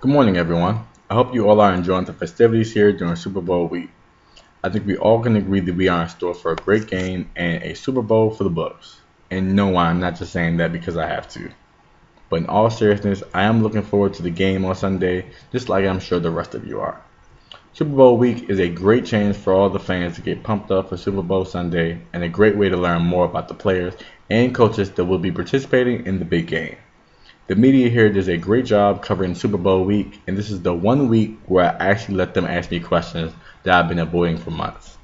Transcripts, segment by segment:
Good morning, everyone. I hope you all are enjoying the festivities here during Super Bowl week. I think we all can agree that we are in store for a great game and a Super Bowl for the Bucks. And no, I'm not just saying that because I have to. But in all seriousness, I am looking forward to the game on Sunday, just like I'm sure the rest of you are. Super Bowl week is a great chance for all the fans to get pumped up for Super Bowl Sunday and a great way to learn more about the players and coaches that will be participating in the big game. The media here does a great job covering Super Bowl week, and this is the one week where I actually let them ask me questions that I've been avoiding for months.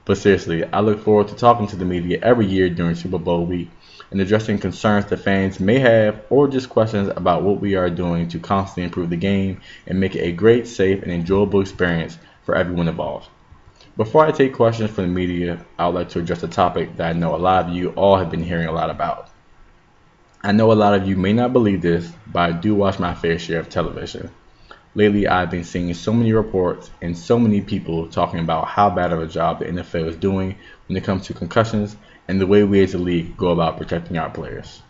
But seriously, I look forward to talking to the media every year during Super Bowl week and addressing concerns that fans may have or just questions about what we are doing to constantly improve the game and make it a great, safe, and enjoyable experience for everyone involved. Before I take questions from the media, I would like to address a topic that I know a lot of you all have been hearing a lot about. I know a lot of you may not believe this, but I do watch my fair share of television. Lately, I've been seeing so many reports and so many people talking about how bad of a job the NFL is doing when it comes to concussions and the way we as a league go about protecting our players.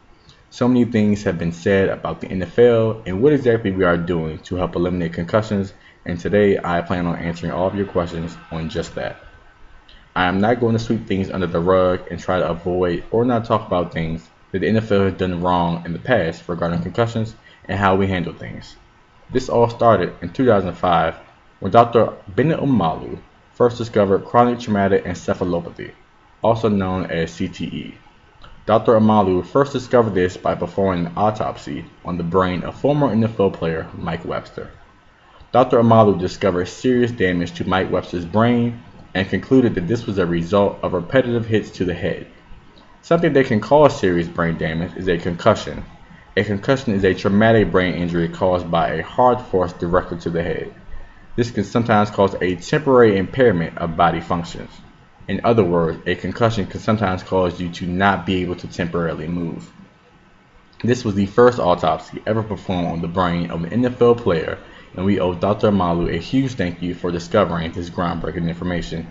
So many things have been said about the NFL and what exactly we are doing to help eliminate concussions, and today I plan on answering all of your questions on just that. I am not going to sweep things under the rug and try to avoid or not talk about things that the NFL has done wrong in the past regarding concussions and how we handle things. This all started in 2005 when Dr. Bennett Omalu first discovered chronic traumatic encephalopathy, also known as CTE. Dr. Omalu first discovered this by performing an autopsy on the brain of former NFL player Mike Webster. Dr. Omalu discovered serious damage to Mike Webster's brain and concluded that this was a result of repetitive hits to the head. Something that can cause serious brain damage is a concussion. A concussion is a traumatic brain injury caused by a hard force directed to the head. This can sometimes cause a temporary impairment of body functions. In other words, a concussion can sometimes cause you to not be able to temporarily move. This was the first autopsy ever performed on the brain of an NFL player, and we owe Dr. Malu a huge thank you for discovering this groundbreaking information.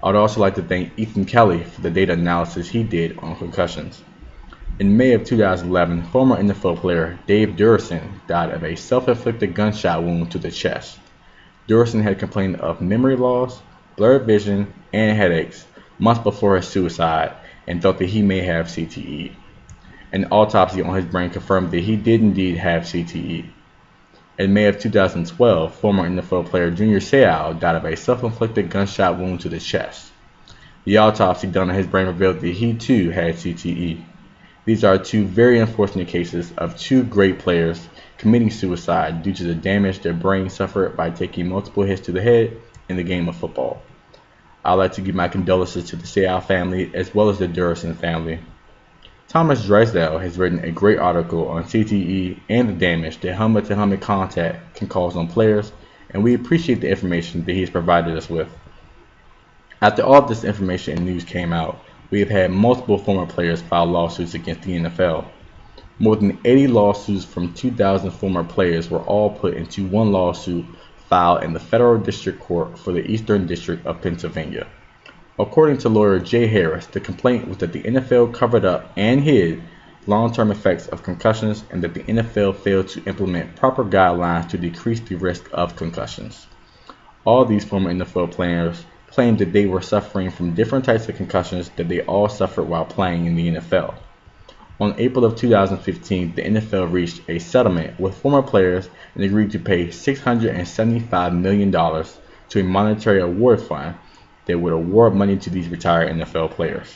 I would also like to thank Ethan Kelly for the data analysis he did on concussions. In May of 2011, former NFL player Dave Durison died of a self-inflicted gunshot wound to the chest. Durison had complained of memory loss, blurred vision, and headaches months before his suicide and thought that he may have CTE. An autopsy on his brain confirmed that he did indeed have CTE. In May of 2012, former NFL player Junior Seau died of a self-inflicted gunshot wound to the chest. The autopsy done on his brain revealed that he too had CTE. These are two very unfortunate cases of two great players committing suicide due to the damage their brains suffered by taking multiple hits to the head in the game of football. I'd like to give my condolences to the Seau family as well as the Durison family. Thomas Drysdale has written a great article on CTE and the damage that helmet-to-helmet contact can cause on players, and we appreciate the information that he has provided us with. After all of this information and news came out, we have had multiple former players file lawsuits against the NFL. More than 80 lawsuits from 2,000 former players were all put into one lawsuit filed in the Federal District Court for the Eastern District of Pennsylvania. According to lawyer Jay Harris, the complaint was that the NFL covered up and hid long-term effects of concussions and that the NFL failed to implement proper guidelines to decrease the risk of concussions. All these former NFL players claimed that they were suffering from different types of concussions that they all suffered while playing in the NFL. On April of 2015, the NFL reached a settlement with former players and agreed to pay $675 million to a monetary award fund that would award money to these retired NFL players.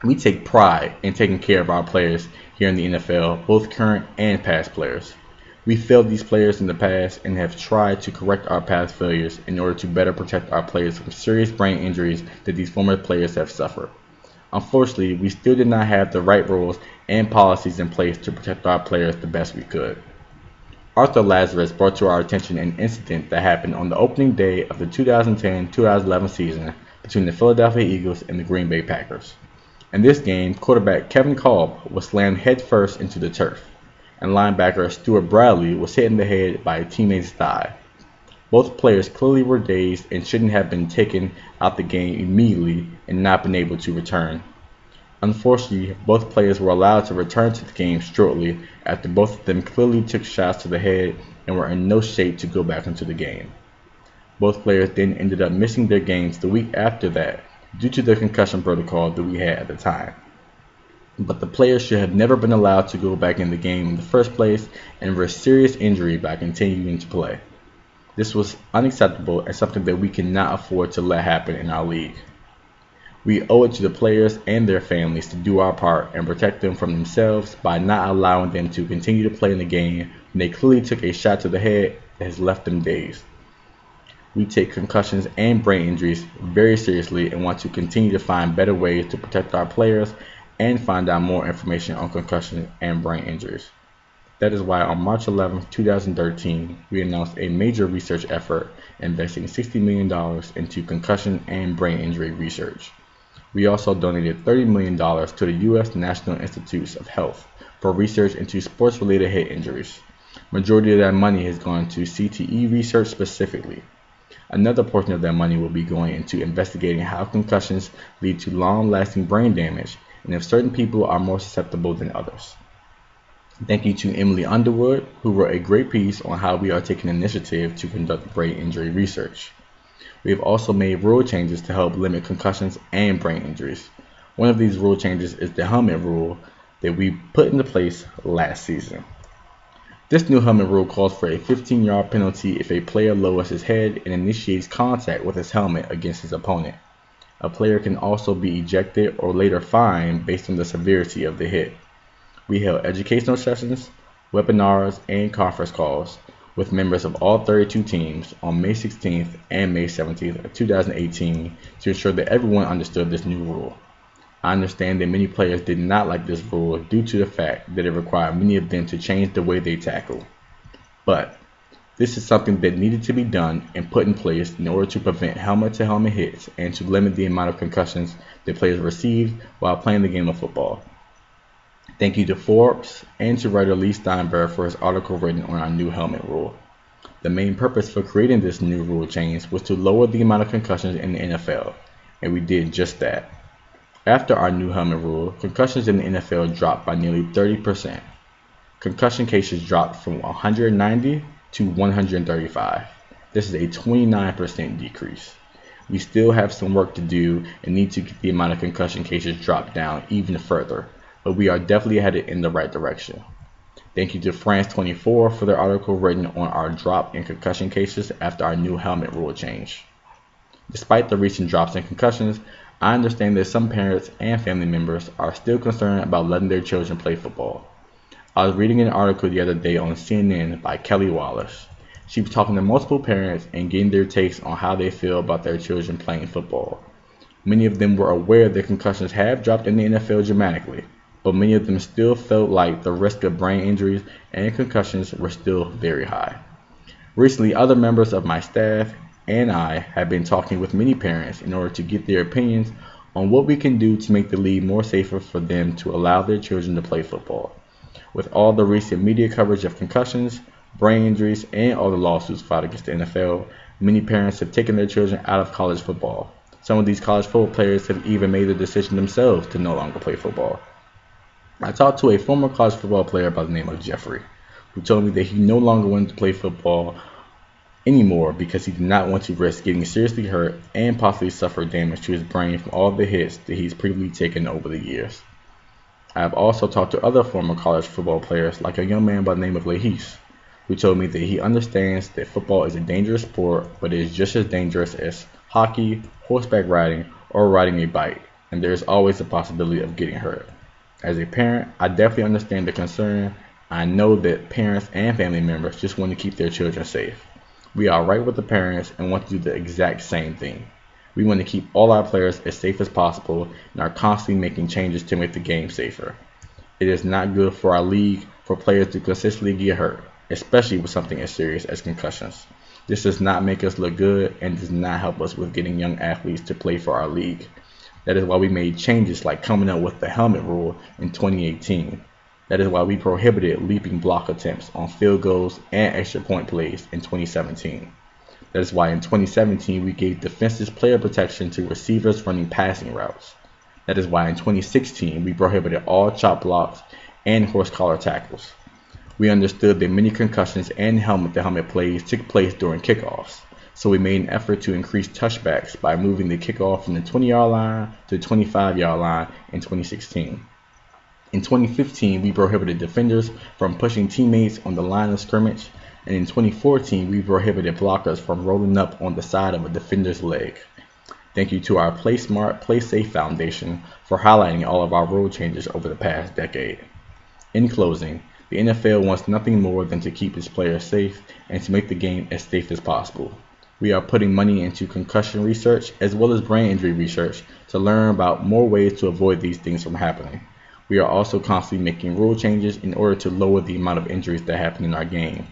We take pride in taking care of our players here in the NFL, both current and past players. We failed these players in the past and have tried to correct our past failures in order to better protect our players from serious brain injuries that these former players have suffered. Unfortunately, we still did not have the right rules and policies in place to protect our players the best we could. Arthur Lazarus brought to our attention an incident that happened on the opening day of the 2010-2011 season between the Philadelphia Eagles and the Green Bay Packers. In this game, quarterback Kevin Kolb was slammed headfirst into the turf, and linebacker Stuart Bradley was hit in the head by a teammate's thigh. Both players clearly were dazed and shouldn't have been taken out the game immediately and not been able to return. Unfortunately, both players were allowed to return to the game shortly after both of them clearly took shots to the head and were in no shape to go back into the game. Both players then ended up missing their games the week after that due to the concussion protocol that we had at the time. But the players should have never been allowed to go back in the game in the first place and risk serious injury by continuing to play. This was unacceptable and something that we cannot afford to let happen in our league. We owe it to the players and their families to do our part and protect them from themselves by not allowing them to continue to play in the game when they clearly took a shot to the head that has left them dazed. We take concussions and brain injuries very seriously and want to continue to find better ways to protect our players and find out more information on concussions and brain injuries. That is why on March 11, 2013, we announced a major research effort investing $60 million into concussion and brain injury research. We also donated $30 million to the U.S. National Institutes of Health for research into sports-related head injuries. Majority of that money has gone to CTE research specifically. Another portion of that money will be going into investigating how concussions lead to long-lasting brain damage and if certain people are more susceptible than others. Thank you to Emily Underwood, who wrote a great piece on how we are taking initiative to conduct brain injury research. We have also made rule changes to help limit concussions and brain injuries. One of these rule changes is the helmet rule that we put into place last season. This new helmet rule calls for a 15-yard penalty if a player lowers his head and initiates contact with his helmet against his opponent. A player can also be ejected or later fined based on the severity of the hit. We held educational sessions, webinars, and conference calls with members of all 32 teams on May 16th and May 17th of 2018 to ensure that everyone understood this new rule. I understand that many players did not like this rule due to the fact that it required many of them to change the way they tackle. But this is something that needed to be done and put in place in order to prevent helmet-to-helmet hits and to limit the amount of concussions that players receive while playing the game of football. Thank you to Forbes and to writer Lee Steinberg for his article written on our new helmet rule. The main purpose for creating this new rule change was to lower the amount of concussions in the NFL, and we did just that. After our new helmet rule, concussions in the NFL dropped by nearly 30%. Concussion cases dropped from 190 to 135. This is a 29% decrease. We still have some work to do and need to get the amount of concussion cases dropped down even further, but we are definitely headed in the right direction. Thank you to France24 for their article written on our drop in concussion cases after our new helmet rule change. Despite the recent drops in concussions, I understand that some parents and family members are still concerned about letting their children play football. I was reading an article the other day on CNN by Kelly Wallace. She was talking to multiple parents and getting their takes on how they feel about their children playing football. Many of them were aware that concussions have dropped in the NFL dramatically, but many of them still felt like the risk of brain injuries and concussions were still very high. Recently, other members of my staff and I have been talking with many parents in order to get their opinions on what we can do to make the league more safer for them to allow their children to play football. With all the recent media coverage of concussions, brain injuries, and all the lawsuits filed against the NFL, many parents have taken their children out of college football. Some of these college football players have even made the decision themselves to no longer play football. I talked to a former college football player by the name of Jeffrey, who told me that he no longer wanted to play football anymore because he did not want to risk getting seriously hurt and possibly suffer damage to his brain from all the hits that he's previously taken over the years. I have also talked to other former college football players like a young man by the name of Lahis, who told me that he understands that football is a dangerous sport, but it is just as dangerous as hockey, horseback riding, or riding a bike, and there is always the possibility of getting hurt. As a parent, I definitely understand the concern. I know that parents and family members just want to keep their children safe. We are right with the parents and want to do the exact same thing. We want to keep all our players as safe as possible and are constantly making changes to make the game safer. It is not good for our league for players to consistently get hurt, especially with something as serious as concussions. This does not make us look good and does not help us with getting young athletes to play for our league. That is why we made changes like coming up with the helmet rule in 2018. That is why we prohibited leaping block attempts on field goals and extra point plays in 2017. That is why in 2017 we gave defensive player protection to receivers running passing routes. That is why in 2016 we prohibited all chop blocks and horse collar tackles. We understood that many concussions and helmet-to-helmet plays took place during kickoffs, so we made an effort to increase touchbacks by moving the kickoff from the 20-yard line to the 25-yard line in 2016. In 2015, we prohibited defenders from pushing teammates on the line of scrimmage, and in 2014, we prohibited blockers from rolling up on the side of a defender's leg. Thank you to our Play Smart, Play Safe Foundation for highlighting all of our rule changes over the past decade. In closing, the NFL wants nothing more than to keep its players safe and to make the game as safe as possible. We are putting money into concussion research as well as brain injury research to learn about more ways to avoid these things from happening. We are also constantly making rule changes in order to lower the amount of injuries that happen in our game.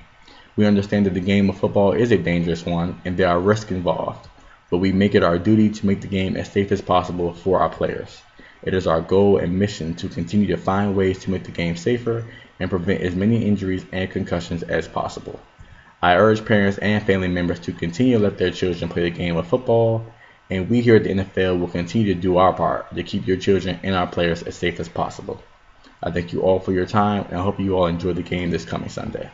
We understand that the game of football is a dangerous one and there are risks involved, but we make it our duty to make the game as safe as possible for our players. It is our goal and mission to continue to find ways to make the game safer and prevent as many injuries and concussions as possible. I urge parents and family members to continue to let their children play the game of football, and we here at the NFL will continue to do our part to keep your children and our players as safe as possible. I thank you all for your time, and I hope you all enjoy the game this coming Sunday.